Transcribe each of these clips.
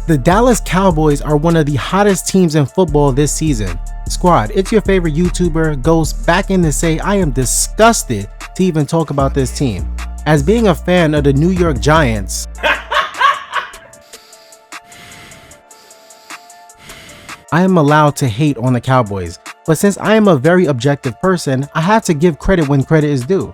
The Dallas Cowboys are one of the hottest teams in football this season. Squad, it's your favorite YouTuber goes back in to say I am disgusted to even talk about this team. As being a fan of the New York Giants, I am allowed to hate on the Cowboys, but since I am a very objective person, I have to give credit when credit is due.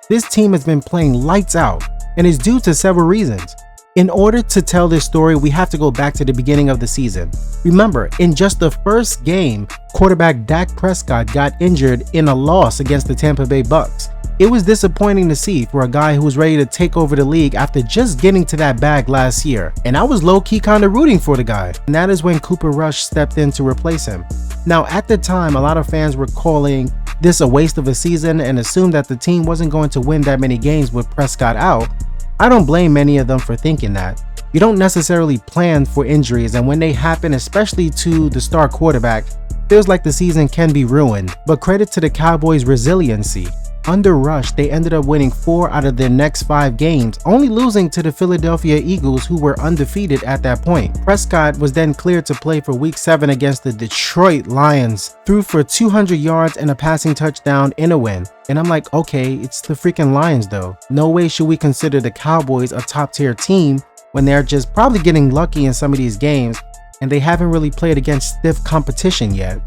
This team has been playing lights out and is due to several reasons. In order to tell this story, we have to go back to the beginning of the season. Remember, in just the first game, quarterback Dak Prescott got injured in a loss against the Tampa Bay Bucks. It was disappointing to see for a guy who was ready to take over the league after just getting to that bag last year. And I was low-key kind of rooting for the guy. And that is when Cooper Rush stepped in to replace him. Now, at the time, a lot of fans were calling this a waste of a season and assumed that the team wasn't going to win that many games with Prescott out. I don't blame many of them for thinking that. You don't necessarily plan for injuries, and when they happen, especially to the star quarterback, feels like the season can be ruined. But credit to the Cowboys' resiliency. Under Rush, they ended up winning 4 out of their next 5 games, only losing to the Philadelphia Eagles, who were undefeated at that point. Prescott was then cleared to play for Week 7 against the Detroit Lions, threw for 200 yards and a passing touchdown in a win. And I'm like, okay, it's the freaking Lions though. No way should we consider the Cowboys a top tier team when they're just probably getting lucky in some of these games and they haven't really played against stiff competition yet.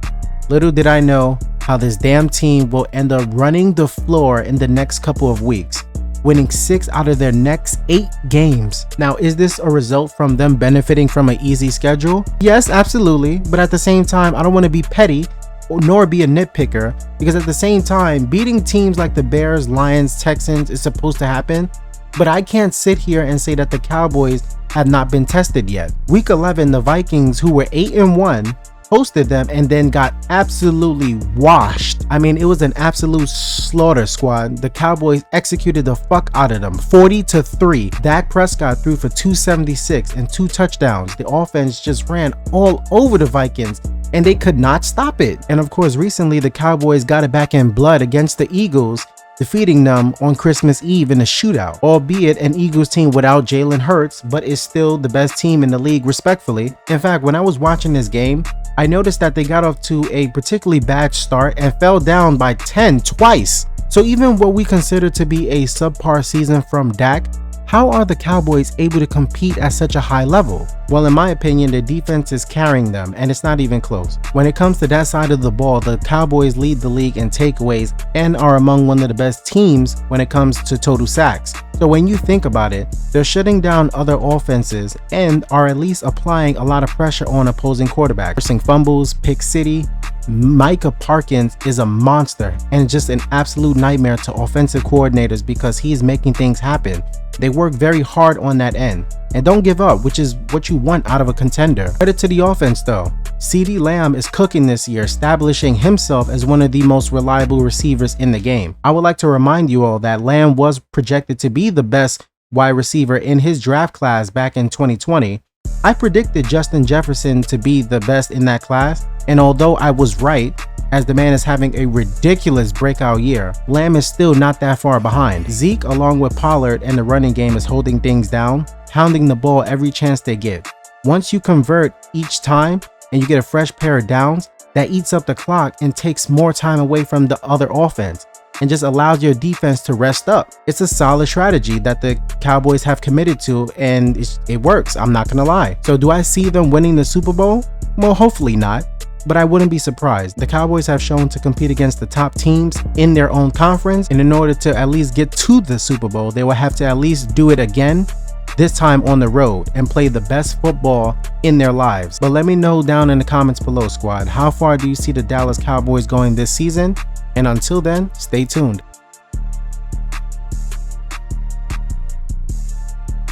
Little did I know how this damn team will end up running the floor in the next couple of weeks, winning 6 out of their next 8 games. Now, is this a result from them benefiting from an easy schedule? Yes, absolutely. But at the same time, I don't want to be petty nor be a nitpicker, because at the same time, beating teams like the Bears, Lions, Texans is supposed to happen. But I can't sit here and say that the Cowboys have not been tested yet. Week 11, the Vikings, who were 8-1, hosted them and then got absolutely washed. I mean, it was an absolute slaughter, squad. The Cowboys executed the fuck out of them, 40-3. Dak Prescott threw for 276 and 2 touchdowns. The offense just ran all over the Vikings and they could not stop it. And of course, recently the Cowboys got it back in blood against the Eagles, defeating them on Christmas Eve in a shootout, albeit an Eagles team without Jalen Hurts, but is still the best team in the league respectfully. In fact, when I was watching this game, I noticed that they got off to a particularly bad start and fell down by 10 twice. So even what we consider to be a subpar season from Dak, how are the Cowboys able to compete at such a high level? Well, in my opinion, the defense is carrying them, and it's not even close. When it comes to that side of the ball, the Cowboys lead the league in takeaways and are among one of the best teams when it comes to total sacks. So when you think about it, they're shutting down other offenses and are at least applying a lot of pressure on opposing quarterbacks. Forcing fumbles, pick city. Micah Parsons is a monster and just an absolute nightmare to offensive coordinators because he's making things happen. They work very hard on that end. And don't give up, which is what you want out of a contender. Credit to the offense though. CeeDee Lamb is cooking this year, establishing himself as one of the most reliable receivers in the game. I would like to remind you all that Lamb was projected to be the best wide receiver in his draft class back in 2020. I predicted Justin Jefferson to be the best in that class, and although I was right, as the man is having a ridiculous breakout year, Lamb is still not that far behind. Zeke, along with Pollard and the running game, is holding things down, pounding the ball every chance they get. Once you convert each time and you get a fresh pair of downs, that eats up the clock and takes more time away from the other offense and just allows your defense to rest up. It's a solid strategy that the Cowboys have committed to, and it works, I'm not gonna lie. So do I see them winning the Super Bowl? Well, hopefully not, but I wouldn't be surprised. The Cowboys have shown to compete against the top teams in their own conference, and in order to at least get to the Super Bowl, they will have to at least do it again, this time on the road, and play the best football in their lives. But let me know down in the comments below, squad, how far do you see the Dallas Cowboys going this season? And until then, stay tuned.